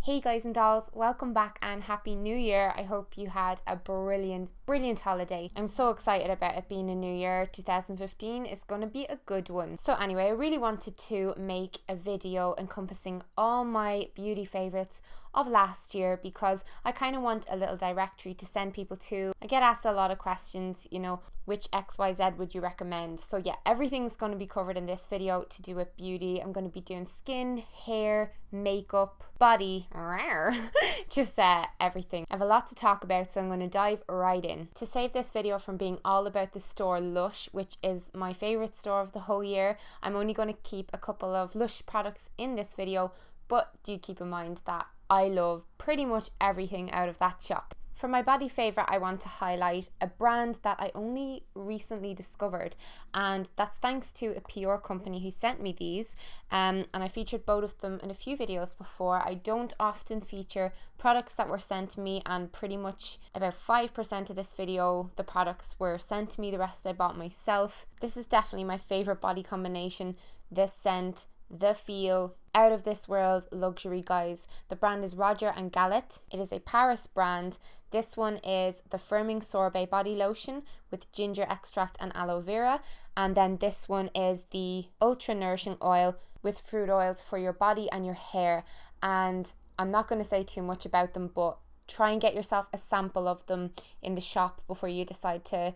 Hey guys and dolls, welcome back and happy new year. I hope you had a brilliant holiday. I'm so excited about it being a new year. 2015 is going to be a good one. So anyway, I really wanted to make a video encompassing all my beauty favorites of last year because I kind of want a little directory to send people to. I get asked a lot of questions, which XYZ would you recommend? So yeah, everything's going to be covered in this video to do with beauty. I'm going to be doing skin, hair, makeup, body, just everything. I have a lot to talk about, so I'm going to dive right in. To save this video from being all about the store LUSH, which is my favorite store of the whole year, I'm only going to keep a couple of LUSH products in this video, but do keep in mind that I love pretty much everything out of that shop. For my body favourite, I want to highlight a brand that I only recently discovered, and that's thanks to a PR company who sent me these, and I featured both of them in a few videos before. I don't often feature products that were sent to me, and pretty much about 5% of this video, the products were sent to me, the rest I bought myself. This is definitely my favourite body combination. This scent, the feel, out of this world luxury, guys. The brand is Roger and Gallet. It is a Paris brand. This one is the firming Sorbet body lotion with ginger extract and aloe vera, and then this one is the ultra nourishing oil with fruit oils for your body and your hair. And I'm not going to say too much about them, but try and get yourself a sample of them in the shop before you decide to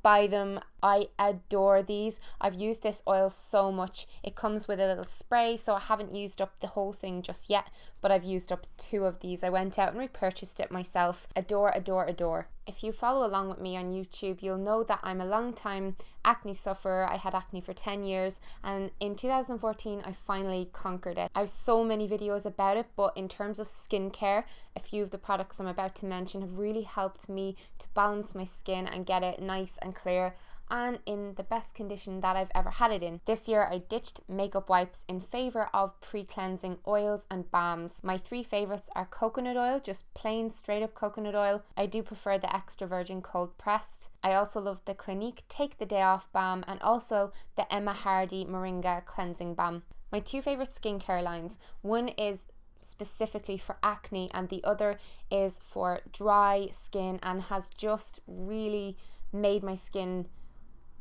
buy them. I adore these. I've used this oil so much. It comes with a little spray, so I haven't used up the whole thing just yet, but I've used up 2 of these. I went out and repurchased it myself. Adore, adore, adore. If you follow along with me on YouTube, you'll know that I'm a long time acne sufferer. I had acne for 10 years, and in 2014 I finally conquered it. I have so many videos about it, but in terms of skincare, a few of the products I'm about to mention have really helped me to balance my skin and get it nice and clear and in the best condition that I've ever had it in. This year I ditched makeup wipes in favour of pre-cleansing oils and balms. My 3 favourites are coconut oil, just plain straight up coconut oil. I do prefer the extra virgin cold pressed. I also love the Clinique Take the Day Off Balm and also the Emma Hardie Moringa Cleansing Balm. My 2 favourite skincare lines, one is specifically for acne and the other is for dry skin and has just really made my skin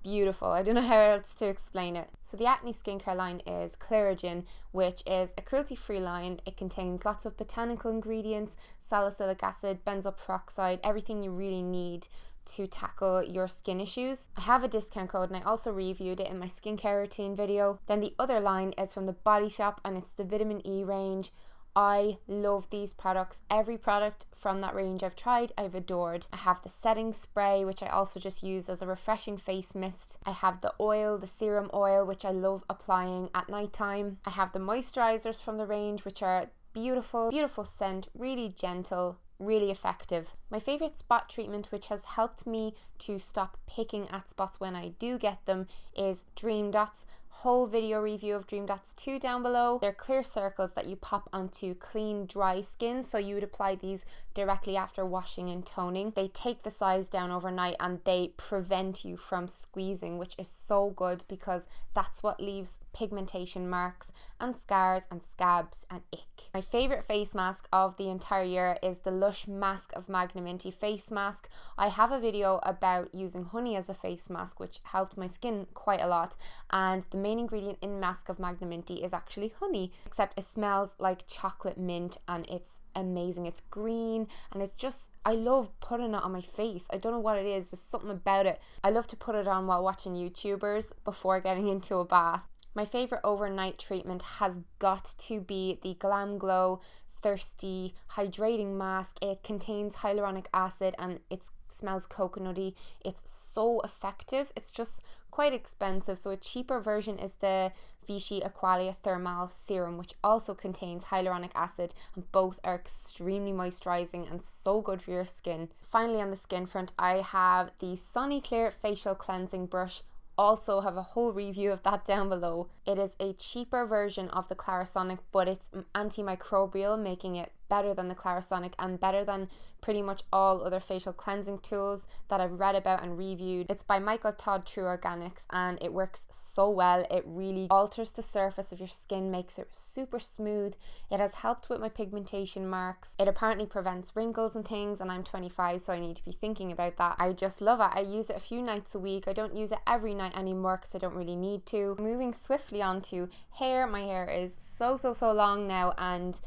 beautiful. I don't know how else to explain it. So the acne skincare line is Clarigen, which is a cruelty-free line. It contains lots of botanical ingredients, salicylic acid, benzoyl peroxide, everything you really need to tackle your skin issues. I have a discount code and I also reviewed it in my skincare routine video. Then the other line is from the Body Shop and it's the Vitamin E range. I love these products. Every product from that range I've tried, I've adored. I have the setting spray, which I also just use as a refreshing face mist. I have the oil, the serum oil, which I love applying at nighttime. I have the moisturisers from the range, which are beautiful scent, really gentle, really effective. My favourite spot treatment, which has helped me to stop picking at spots when I do get them, is Dream Dots. Whole video review of Dream Dots 2 down below. They're clear circles that you pop onto clean dry skin, so you would apply these directly after washing and toning. They take the size down overnight and they prevent you from squeezing, which is so good because that's what leaves pigmentation marks and scars and scabs and ick. My favourite face mask of the entire year is the LUSH Mask of Magnum-Minty face mask. I have a video about using honey as a face mask, which helped my skin quite a lot, and the main ingredient in Mask of Magnum-Minty is actually honey, except it smells like chocolate mint and it's amazing. It's green and it's just, I love putting it on my face. I don't know what it is, just something about it. I love to put it on while watching YouTubers before getting into a bath. My favourite overnight treatment has got to be the Glam Glow Thirsty Hydrating Mask. It contains hyaluronic acid and it smells coconutty. It's so effective. It's just quite expensive, so a cheaper version is the Vichy Aqualia Thermal serum, which also contains hyaluronic acid, and both are extremely moisturizing and so good for your skin. Finally, on the skin front, I have the Soniclear facial cleansing brush. Also have a whole review of that down below. It is a cheaper version of the Clarisonic, but it's antimicrobial, making it better than the Clarisonic and better than pretty much all other facial cleansing tools that I've read about and reviewed. It's by Michael Todd True Organics and it works so well. It really alters the surface of your skin, makes it super smooth. It has helped with my pigmentation marks. It apparently prevents wrinkles and things, and I'm 25, so I need to be thinking about that. I just love it. I use it a few nights a week. I don't use it every night anymore because I don't really need to. Moving swiftly on to hair. My hair is so long now and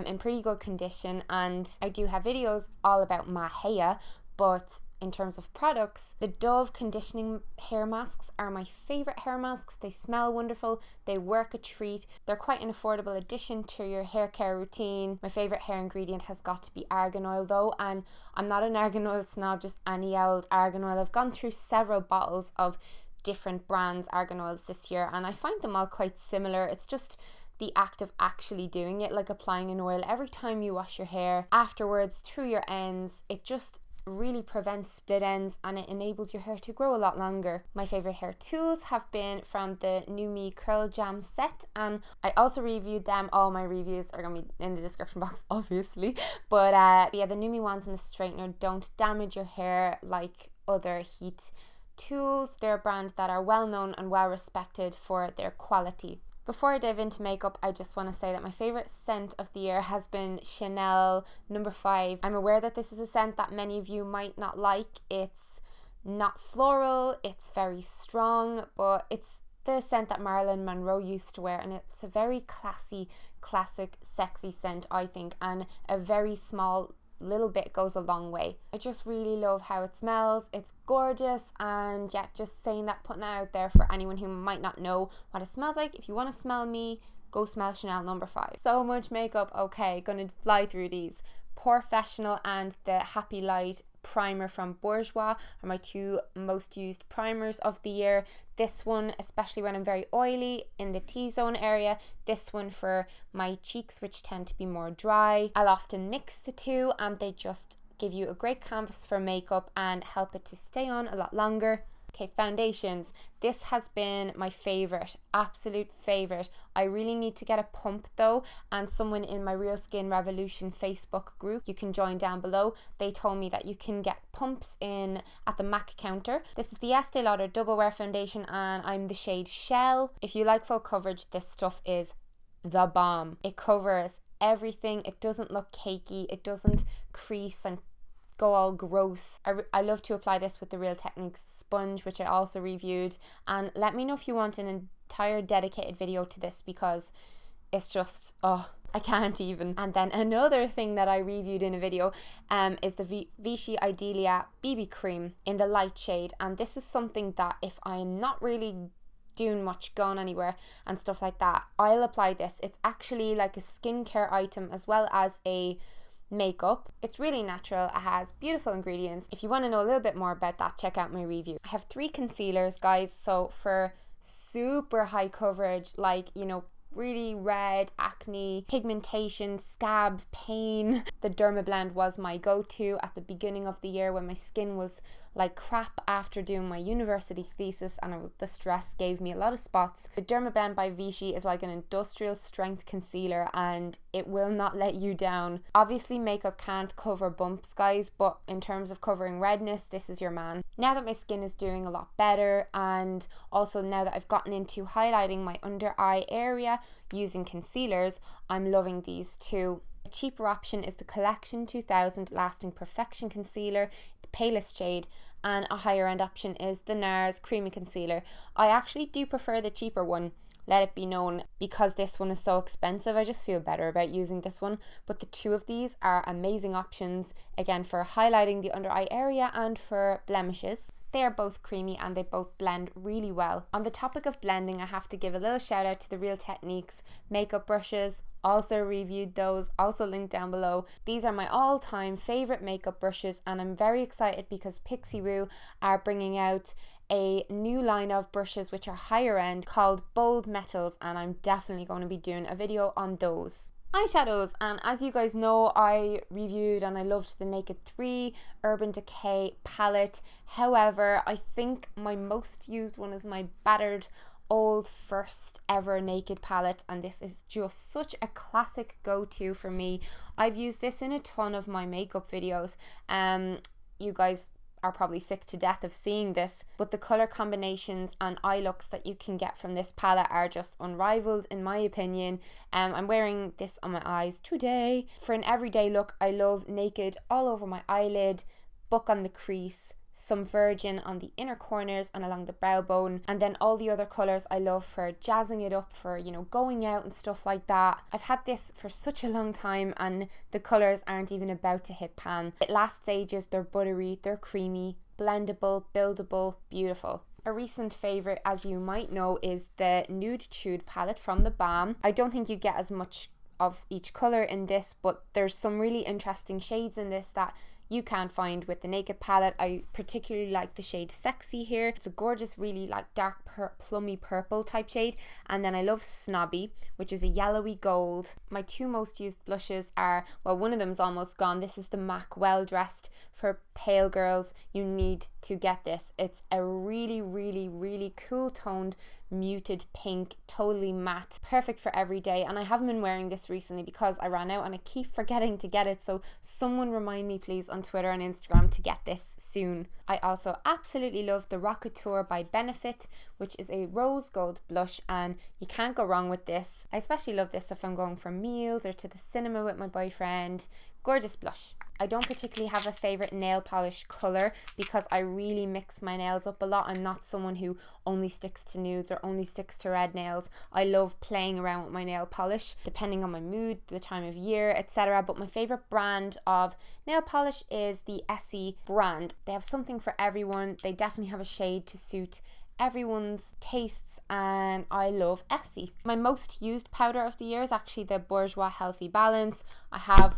in pretty good condition, and I do have videos all about my hair, but in terms of products, the Dove conditioning hair masks are my favorite hair masks. They smell wonderful, they work a treat, they're quite an affordable addition to your hair care routine. My favorite hair ingredient has got to be argan oil though, and I'm not an argan oil snob, just any old argan oil. I've gone through several bottles of different brands argan oils this year and I find them all quite similar. It's just the act of actually doing it, like applying an oil every time you wash your hair, afterwards through your ends. It just really prevents split ends and it enables your hair to grow a lot longer. My favorite hair tools have been from the New Me Curl Jam set, and I also reviewed them. All my reviews are gonna be in the description box obviously, but yeah, the New Me wands and the straightener don't damage your hair like other heat tools. They're a brand that are well known and well respected for their quality. Before I dive into makeup, I just want to say that my favourite scent of the year has been Chanel No. 5. I'm aware that this is a scent that many of you might not like. It's not floral, it's very strong, but it's the scent that Marilyn Monroe used to wear, and it's a very classy, classic, sexy scent, I think, and a very small little bit goes a long way. I just really love how it smells. It's gorgeous, and yeah, just saying that, putting that out there for anyone who might not know what it smells like. If you want to smell me, go smell Chanel No. 5. So much makeup. Okay, gonna fly through these. Porefessional and the Happy Light primer from Bourjois are my two most used primers of the year. This one, especially when I'm very oily in the T-zone area, this one for my cheeks, which tend to be more dry. I'll often mix the two and they just give you a great canvas for makeup and help it to stay on a lot longer. Okay, foundations. This has been my favorite, absolute favorite. I really need to get a pump though, and someone in my Real Skin Revolution Facebook group, you can join down below, they told me that you can get pumps in at the MAC counter. This is the Estee Lauder Double Wear Foundation and I'm the shade Shell. If you like full coverage, this stuff is the bomb. It covers everything. It doesn't look cakey, it doesn't crease and go all gross. I love to apply this with the Real Techniques sponge, which I also reviewed, and let me know if you want an entire dedicated video to this because it's just, oh, I can't even. And then another thing that I reviewed in a video is the Vichy Aqualia BB cream in the light shade, and this is something that if I'm not really doing much, going anywhere and stuff like that, I'll apply this. It's actually like a skincare item as well as a makeup. It's really natural, it has beautiful ingredients. If you want to know a little bit more about that, check out my review. I have 3 concealers, guys, so for super high coverage, like, you know, really red, acne, pigmentation, scabs, pain, the Dermablend was my go-to at the beginning of the year when my skin was like crap after doing my university thesis and the stress gave me a lot of spots. The Dermablend by Vichy is like an industrial strength concealer and it will not let you down. Obviously makeup can't cover bumps, guys, but in terms of covering redness, this is your man. Now that my skin is doing a lot better, and also now that I've gotten into highlighting my under eye area using concealers, I'm loving these too. A cheaper option is the Collection 2000 Lasting Perfection Concealer, the palest shade, and a higher end option is the NARS Creamy Concealer. I actually do prefer the cheaper one, let it be known, because this one is so expensive. I just feel better about using this one, but the two of these are amazing options, again, for highlighting the under eye area and for blemishes. They are both creamy and they both blend really well. On the topic of blending, I have to give a little shout out to the Real Techniques makeup brushes. Also reviewed those, also linked down below. These are my all-time favorite makeup brushes and I'm very excited because Pixie Roo are bringing out a new line of brushes which are higher end called Bold Metals, and I'm definitely going to be doing a video on those. Eyeshadows, and as you guys know, I reviewed and I loved the Naked 3 Urban Decay palette. However, I think my most used one is my Battered old first ever Naked palette, and this is just such a classic go-to for me. I've used this in a ton of my makeup videos. You guys are probably sick to death of seeing this, but the color combinations and eye looks that you can get from this palette are just unrivaled in my opinion. I'm wearing this on my eyes today. For an everyday look, I love Naked all over my eyelid, Book on the crease, some Virgin on the inner corners and along the brow bone, and then all the other colors I love for jazzing it up for, you know, going out and stuff like that. I've had this for such a long time and the colors aren't even about to hit pan. It lasts ages, they're buttery, they're creamy, blendable, buildable, beautiful. A recent favourite, as you might know, is the Nude Tude palette from the Balm. I don't think you get as much of each colour in this, but there's some really interesting shades in this that you can't find with the Naked palette. I particularly like the shade Sexy here. It's a gorgeous, really like dark plummy purple type shade. And then I love Snobby, which is a yellowy gold. My two most used blushes are, well, one of them's almost gone. This is the MAC Well Dressed. For pale girls, you need to get this. It's a really, really, really cool toned, muted pink, totally matte, perfect for every day. And I haven't been wearing this recently because I ran out and I keep forgetting to get it, so someone remind me please on Twitter and Instagram to get this soon. I also absolutely love the Rocket Tour by Benefit, which is a rose gold blush, and you can't go wrong with this. I especially love this if I'm going for meals or to the cinema with my boyfriend. Gorgeous blush. I don't particularly have a favorite nail polish color because I really mix my nails up a lot. I'm not someone who only sticks to nudes or only sticks to red nails. I love playing around with my nail polish depending on my mood, the time of year, etc. But my favorite brand of nail polish is the Estee brand. They have something for everyone. They definitely have a shade to suit everyone's tastes, and I love Estee. My most used powder of the year is actually the Bourjois Healthy Balance. I have,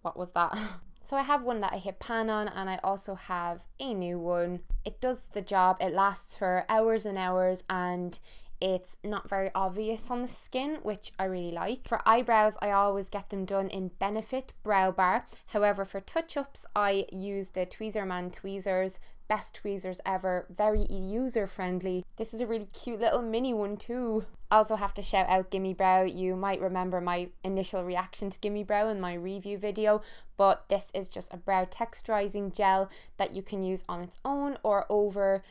what was that? So I have one that I hit pan on, and I also have a new one. It does the job. It lasts for hours and hours, and it's not very obvious on the skin, which I really like. For eyebrows, I always get them done in Benefit Brow Bar. However, for touch-ups, I use the Tweezerman tweezers. Best tweezers ever, very user friendly. This is a really cute little mini one too. Also have to shout out Gimme Brow. You might remember my initial reaction to Gimme Brow in my review video, but this is just a brow texturizing gel that you can use on its own or over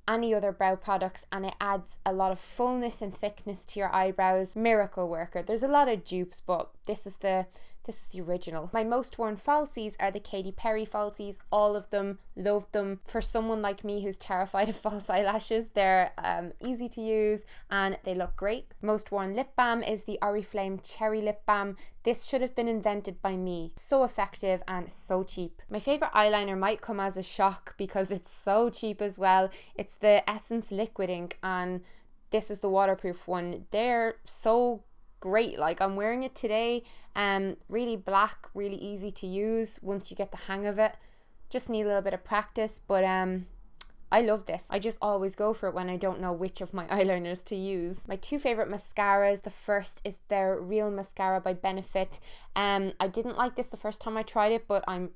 any other brow products, and it adds a lot of fullness and thickness to your eyebrows. Miracle worker. There's a lot of dupes, but this is the original. My most worn falsies are the Katy Perry falsies. All of them, love them. For someone like me who's terrified of false eyelashes, they're easy to use and they look great. Most worn lip balm is the Oriflame Cherry Lip Balm. This should have been invented by me. So effective and so cheap. My favorite eyeliner might come as a shock because it's so cheap as well. It's the Essence Liquid Ink, and this is the waterproof one. They're so great. Like, I'm wearing it today. Really black, really easy to use once you get the hang of it. Just need a little bit of practice, but I love this. I just always go for it when I don't know which of my eyeliners to use. My two favorite mascaras. The first is their Real Mascara by Benefit. I didn't like this the first time I tried it, but I'm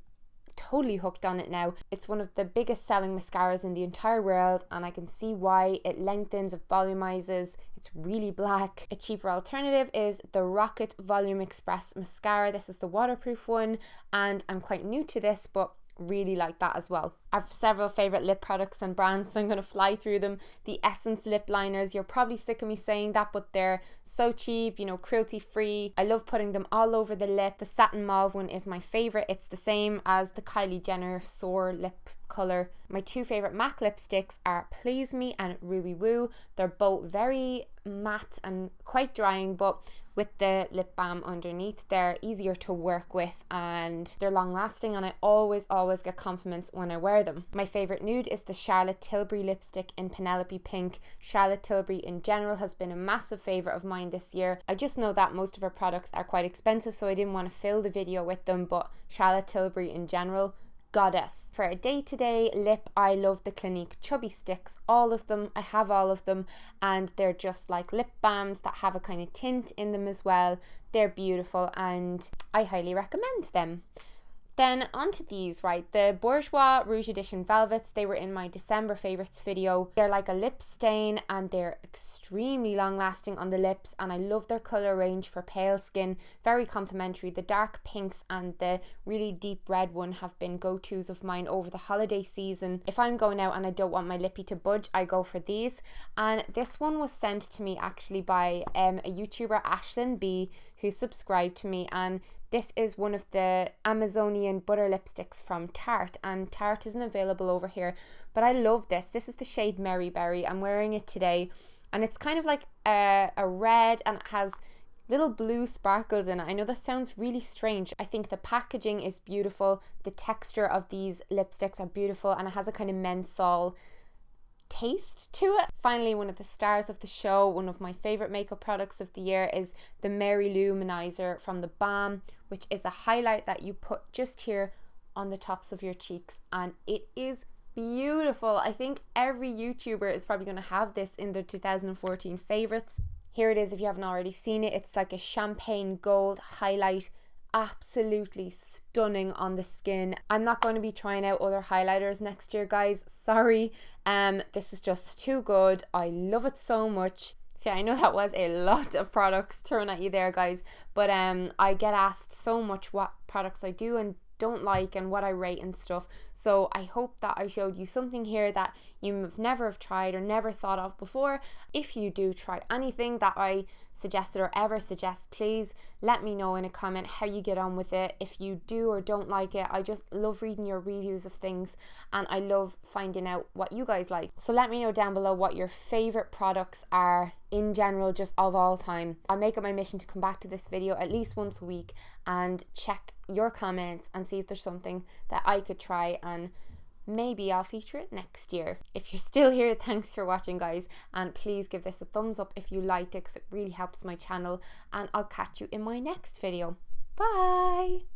totally hooked on it now. It's one of the biggest selling mascaras in the entire world, and I can see why. It lengthens, it volumizes, it's really black. A cheaper alternative is the Rocket Volume Express mascara. This is the waterproof one, and I'm quite new to this, but really like that as well. I have several favorite lip products and brands, so I'm going to fly through them. The Essence lip liners, you're probably sick of me saying that, but they're so cheap, you know, cruelty free. I love putting them all over the lip. The satin mauve one is my favorite. It's the same as the Kylie Jenner Soar lip color. My two favorite MAC lipsticks are Please Me and Ruby Woo. They're both very matte and quite drying, but with the lip balm underneath, they're easier to work with and they're long lasting, and I always get compliments when I wear them. My favorite nude is the Charlotte Tilbury lipstick in Penelope Pink. Charlotte Tilbury in general has been a massive favorite of mine this year. I just know that most of her products are quite expensive, so I didn't want to fill the video with them, but Charlotte Tilbury in general, goddess. For a day-to-day lip, I love the Clinique Chubby Sticks. All of them, I have all of them, and they're just like lip balms that have a kind of tint in them as well. They're beautiful and I highly recommend them. Then onto these, right, the Bourjois Rouge Edition Velvets. They were in my December favorites video. They're like a lip stain and they're extremely long lasting on the lips, and I love their colour range for pale skin. Very complimentary. The dark pinks and the really deep red one have been go-tos of mine over the holiday season. If I'm going out and I don't want my lippy to budge, I go for these. And this one was sent to me actually by a YouTuber, Ashlyn B, who subscribed to me, and this is one of the Amazonian butter lipsticks from Tarte, and Tarte isn't available over here, but I love this. This is the shade Merry Berry. I'm wearing it today, and it's kind of like a red, and it has little blue sparkles in it. I know that sounds really strange. I think the packaging is beautiful. The texture of these lipsticks are beautiful, and it has a kind of menthol taste to it. Finally, one of the stars of the show, one of my favorite makeup products of the year, is the Mary Luminizer from the Balm, which is a highlight that you put just here on the tops of your cheeks, and it is beautiful. I think every YouTuber is probably going to have this in their 2014 favorites. Here it is if you haven't already seen it. It's like a champagne gold highlight, absolutely stunning on the skin. I'm not going to be trying out other highlighters next year, guys, sorry. This is just too good. I love it so much. So yeah, I know that was a lot of products thrown at you there, guys, but I get asked so much what products I do and don't like and what I rate and stuff. So I hope that I showed you something here that you have never have tried or never thought of before. If you do try anything that I suggested or ever suggest, please let me know in a comment how you get on with it. If you do or don't like it, I just love reading your reviews of things, and I love finding out what you guys like. So let me know down below what your favorite products are in general, just of all time. I'll make it my mission to come back to this video at least once a week and check your comments and see if there's something that I could try, and maybe I'll feature it next year. If you're still here, thanks for watching, guys, and please give this a thumbs up if you liked it, because it really helps my channel, and I'll catch you in my next video. Bye.